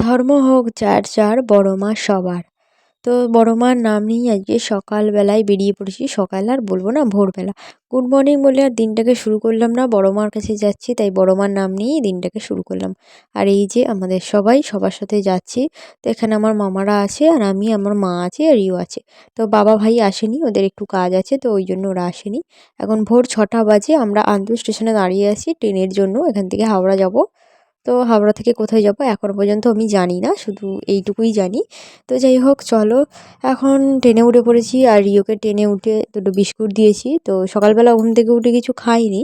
ধর্ম হোক যার যার, বড় মা সবার। তো বড় মার নাম নিয়েই আজকে সকালবেলায় বেরিয়ে পড়েছি। সকাল আর বলবো না, ভোরবেলা। গুড মর্নিং বলে আর দিনটাকে শুরু করলাম না, বড় মার কাছে যাচ্ছি তাই বড় মার নাম নিয়েই দিনটাকে শুরু করলাম। আর এই যে আমাদের সবাই সবার সাথে যাচ্ছি। তো এখানে আমার মামারা আছে আর আমি, আমার মা আছে আর রিও আছে। তো বাবা ভাই আসেনি, ওদের একটু কাজ আছে তো ওই জন্য ওরা আসেনি। এখন ভোর 6টা বাজে, আমরা আন্দুল স্টেশনে দাঁড়িয়ে আছি ট্রেনের জন্য, এখান থেকে হাওড়া যাব। তো হাওড়া থেকে কোথায় যাব এখনও পর্যন্ত আমি জানি না, শুধু এইটুকুই জানি। তো যাই হোক চলো, এখন ট্রেনে উঠে পড়েছি আর রিওকে ট্রেনে উঠে দুটো বিস্কুট দিয়েছি। তো সকালবেলা ঘুম থেকে উঠে কিছু খাইনি,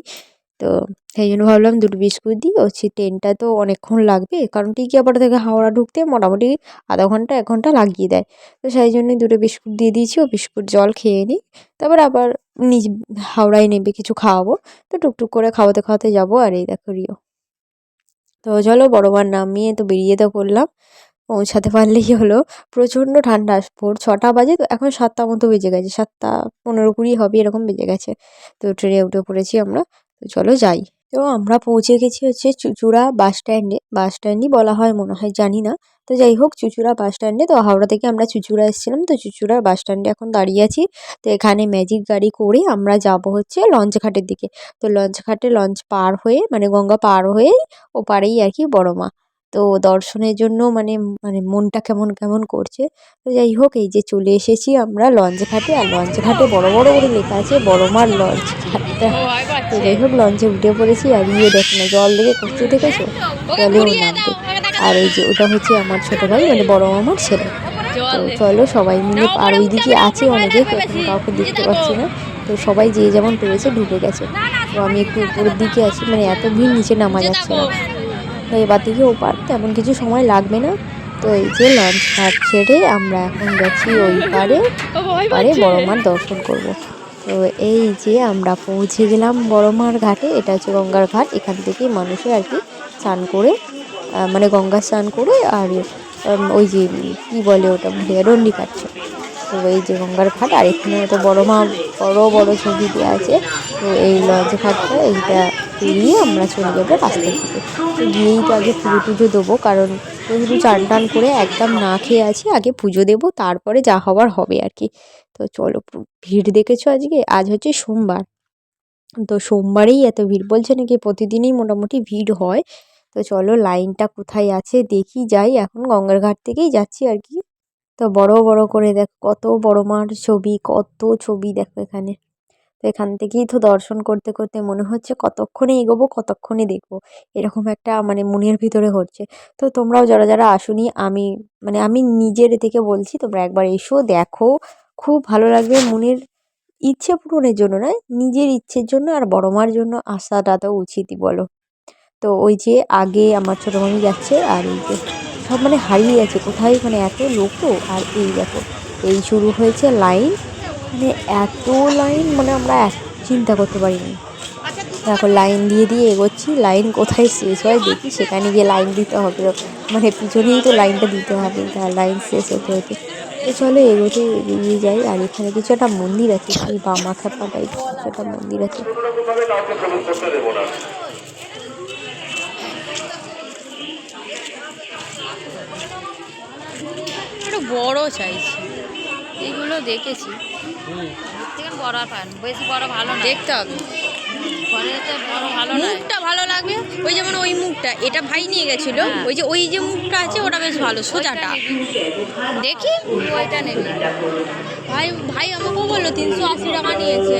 তো সেই জন্য ভাবলাম দুটো বিস্কুট দিই। হচ্ছে ট্রেনটা তো অনেকক্ষণ লাগবে, কারণ টিকিয়াপাড়া থেকে হাওড়া ঢুকতে মোটামুটি আধা ঘন্টা 1 ঘন্টা লাগিয়ে দেয়। তো সেই জন্যই দুটো বিস্কুট দিয়ে দিয়েছি, ও বিস্কুট জল খেয়ে নিই, তারপর আবার নিজ হাওড়ায় নেবে কিছু খাওয়াবো। তো টুকটুক করে খাওয়াতে খাওয়াতে যাবো। আর এই দেখো রিও। তো চলো, বড় মার নামিয়ে তো বেরিয়ে তো পড়লাম, পৌঁছাতে পারলেই হলো। প্রচণ্ড ঠান্ডা, ভোর 6টা বাজে, তো এখন 7টা মতো বেজে গেছে, 7টা 15 20 হবে এরকম বেজে গেছে। তো ট্রেনে উঠে পড়েছি আমরা, তো চলো যাই। তো আমরা পৌঁছে গেছি হচ্ছে চুঁচুড়া বাস স্ট্যান্ডে, বাস স্ট্যান্ডই বলা হয় মনে হয়, জানি না। তো যাই হোক, চুঁচুড়া বাস স্ট্যান্ডে। তো হাওড়া থেকে আমরা চুঁচুড়া এসেছিলাম, তো চুঁচুড়ার বাস স্ট্যান্ডে এখন দাঁড়িয়ে আছি। তো এখানে ম্যাজিক গাড়ি করে আমরা যাব হচ্ছে লঞ্চ ঘাটের দিকে। তো লঞ্চ ঘাটে লঞ্চ পার হয়ে, মানে গঙ্গা পার হয়ে ওপারেই আর কি বড় মা। তো দর্শনের জন্য মানে মানে মনটা কেমন কেমন করছে। তো যাই হোক, এই যে চলে এসেছি আমরা লঞ্চ ঘাটে, আর লঞ্চ ঘাটে বড় বড় করে লেখা আছে বড় মার লঞ্চ ঘাটটা। তো যাই হোক, লঞ্চে উঠে পড়েছি আর দেখো না, জল দেখে কচু দেখেছো, জলেও নামবে। আর এই যে ওটা হচ্ছে আমার ছোট ভাই, মানে বড় মামার ছেলে। তো চলো সবাই মিলে, আর ওইদিকে আছে অনেকে, তো এখন কাউকে দেখতে পাচ্ছি না। তো সবাই যে যেমন পেরেছে ঢুকে গেছে। তো আমি একটু উপরের দিকে আছি, মানে এত ভিড় নিচে নামা যাচ্ছে না। তো এবার থেকে ওপার তেমন কিছু সময় লাগবে না। তো এই যে লঞ্চ ঘাট ছেড়ে আমরা এখন যাচ্ছি ওই পারে, পারে বড় মার দর্শন করব। তো এই যে আমরা পৌঁছে গেলাম বড় মার ঘাটে, এটা হচ্ছে গঙ্গার ঘাট। এখান থেকে মানুষে আর কি স্নান করে, মানে গঙ্গা স্নান করে আর ওই যে কী বলে ওটা, ভুলে ডন্ডি কাটছে। তো এই যে গঙ্গার ঘাট, আর এখানে তো বড় মা বড় বড় ছবি দেওয়া আছে। তো এই লঞ্চ ঘাটটা, এইটা পেরিয়ে আমরা চলে যাবো রাস্তার দিকে। তো গিয়েই তো আগে পুজো টুজো দেবো, কারণ শুধু চান টান করে একদম না খেয়ে আছি, আগে পুজো দেবো তারপরে যা হবার হবে আর কি। তো চলো, ভিড় দেখেছো আজকে, আজ হচ্ছে সোমবার। তো সোমবারেই এত ভিড়, বলছে নাকি প্রতিদিনই মোটামুটি ভিড় হয়। তো চলো লাইনটা কোথায় আছে দেখি, যাই, এখন গঙ্গার ঘাট থেকেই যাচ্ছি আর কি। তো বড় বড় করে দেখো কত বড় মার ছবি, কত ছবি দেখো এখানে। তো এখান থেকেই তো দর্শন করতে করতে মনে হচ্ছে কতক্ষণে এগোবো, কতক্ষণে দেখবো, এরকম একটা মানে মনের ভিতরে হচ্ছে। তো তোমরাও যারা যারা আসোনি, আমি মানে আমি নিজের থেকে বলছি, তোমরা একবার এসো, দেখো, খুব ভালো লাগবে। মনের ইচ্ছে পূরণের জন্য নয়, নিজের ইচ্ছের জন্য আর বড় মার জন্য আসাটা তো উচিতই বলো। তো ওই যে আগে আমার ছোটো মামি যাচ্ছে, আর এই যে সব মানে হারিয়ে যাচ্ছে কোথায়, মানে এত লোক। তো আর এই দেখো, এই শুরু হয়েছে লাইন, মানে এত লাইন, মানে আমরা চিন্তা করতে পারিনি। এখন লাইন দিয়ে দিয়ে এগোচ্ছি, লাইন কোথায় শেষ হয় দেখি, সেখানে গিয়ে লাইন দিতে হবে। মানে পিছনেই তো লাইনটা দিতে হবে, তার লাইন শেষ হতে হতে। তো চলো এগোতে এগিয়ে যাই। আর এখানে কিছু একটা মন্দির আছে, কি বামা খ্যাপা টাইপ কিছু একটা মন্দির আছে। একটু বড় চাইছি, এইগুলো দেখেছি, বড় পান বেশি বড় ভালো না, দেখতে হবে, মুখটা ভালো লাগবে। ওই যেমন ওই মুখটা, এটা ভাই নিয়ে গেছিল, ওই যে ওই যে মুখটা আছে ওটা বেশ ভালো, সোজাটা দেখি, ওইটা নেবে ভাই। ভাই আমাকেও বললো 380 টাকা নিয়েছে।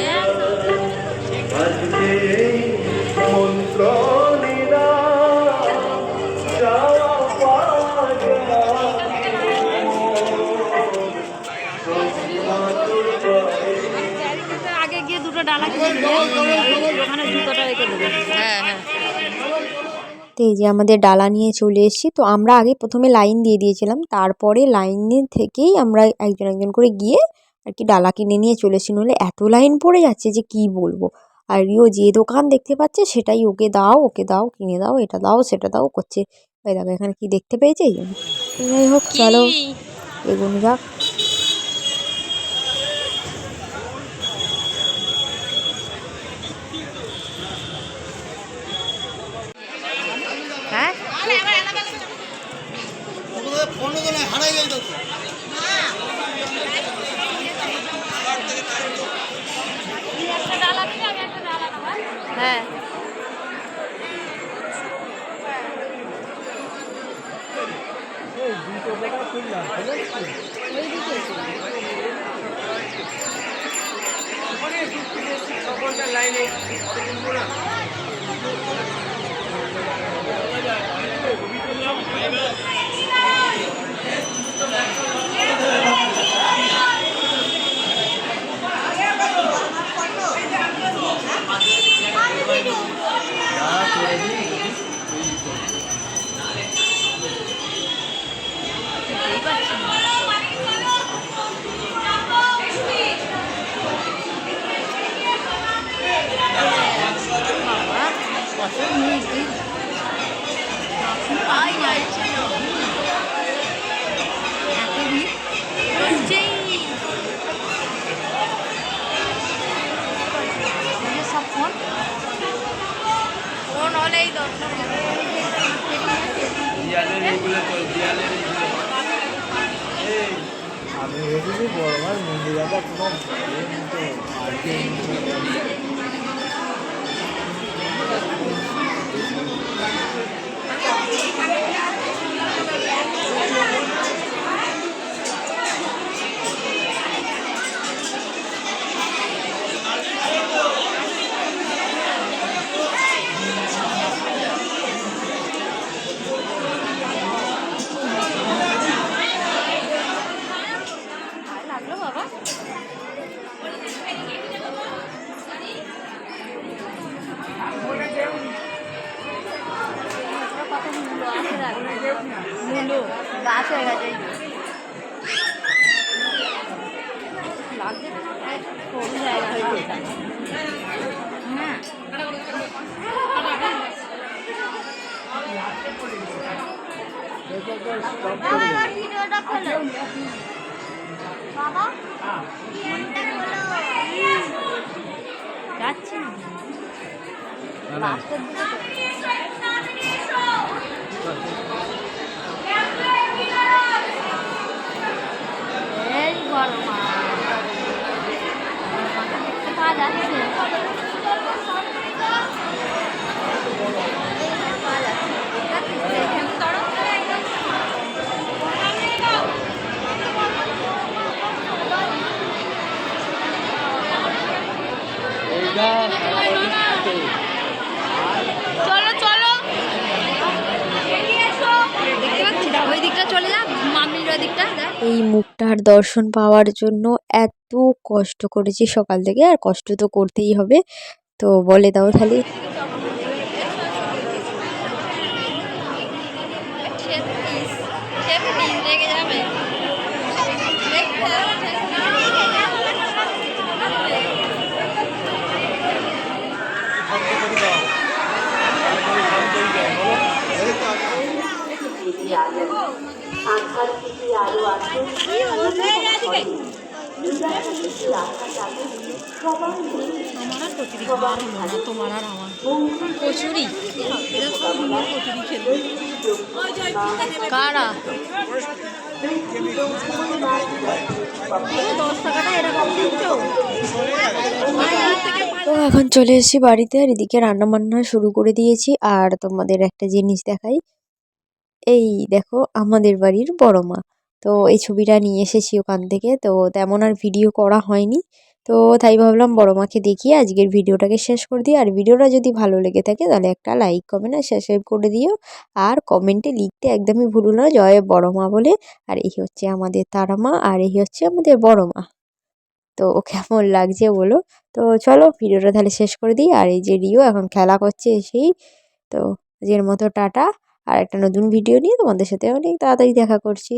আগে গিয়ে দুটো ডালা কিনে দিয়ে ওখানে জুতোটা রেখে দেবো। হ্যাঁ হ্যাঁ। তো এই যে আমাদের ডালা নিয়ে চলে এসেছি। তো আমরা আগে প্রথমে লাইন দিয়ে দিয়েছিলাম, তারপরে লাইনের থেকেই আমরা একজন একজন করে গিয়ে আর কি ডালা কিনে নিয়ে চলে এসেছি। নইলে এত লাইন পড়ে যাচ্ছে যে কি বলবো। আর রিও যে দোকান দেখতে পাচ্ছে সেটাই ওকে দাও, ওকে দাও, কিনে দাও, এটা দাও সেটা দাও করছে। ওই দেখো এখানে কি দেখতে পেয়েছে এই জন্য। যাই হোক চলো এগোনো যাক। হ্যাঁ হ্যাঁ সব ফোন ফোন হলেই দর্শন আমি ভেবেছি বড়মার মন্দিরাটা কোনো লাগলো বাবা কত মূল্য আছে মূল্য গাছ হয়ে গেছে লাগছে সরু জায়গা হয়েছে হ্যাঁ ভিডিওটা খোলো বাবা যাচ্ছি লাস্টের দিকে এই বড় মা দেখতে পাওয়া যাচ্ছে চলো চলো দেখতে পাচ্ছি না ওই দিকটা চলে যা মামির ওই দিকটা এই মুখটার দর্শন পাওয়ার জন্য এত কষ্ট করেছি সকাল থেকে, আর কষ্ট তো করতেই হবে। তো বলে দাও তাহলে। লেগে যাবে তোমার আর আমার কচুরি কারা 10 টাকাটা এরকম দিচ্ছ তো এখন চলে এসেছি বাড়িতে, আর এদিকে রান্না বান্না শুরু করে দিয়েছি। আর তোমাদের একটা জিনিস দেখাই, এই দেখো আমাদের বাড়ির বড় মা। তো এই ছবিটা নিয়ে এসেছি ওখান থেকে, তো তেমন আর ভিডিও করা হয়নি। তো তাই ভাবলাম বড় মাকে দেখিয়ে আজকের ভিডিওটাকে শেষ করে দিই। আর ভিডিওটা যদি ভালো লেগে থাকে তাহলে একটা লাইক কমেন্ট আর সাবস্ক্রাইব করে দিও। আর কমেন্টে লিখতে একদমই ভুলো না জয় বড় মা বলে। আর এই হচ্ছে আমাদের তারা মা, আর এই হচ্ছে আমাদের বড় মা। তো কেমন লাগছে বলো। তো চলো ভিডিওটা তাহলে শেষ করে দিই। আর এই যে রিও এখন খেলা করছে এসেই। তো আজকের মতো টাটা। আর একটা নতুন ভিডিও নিয়ে তোমাদের সাথে অনেক তাড়াতাড়ি দেখা করছি।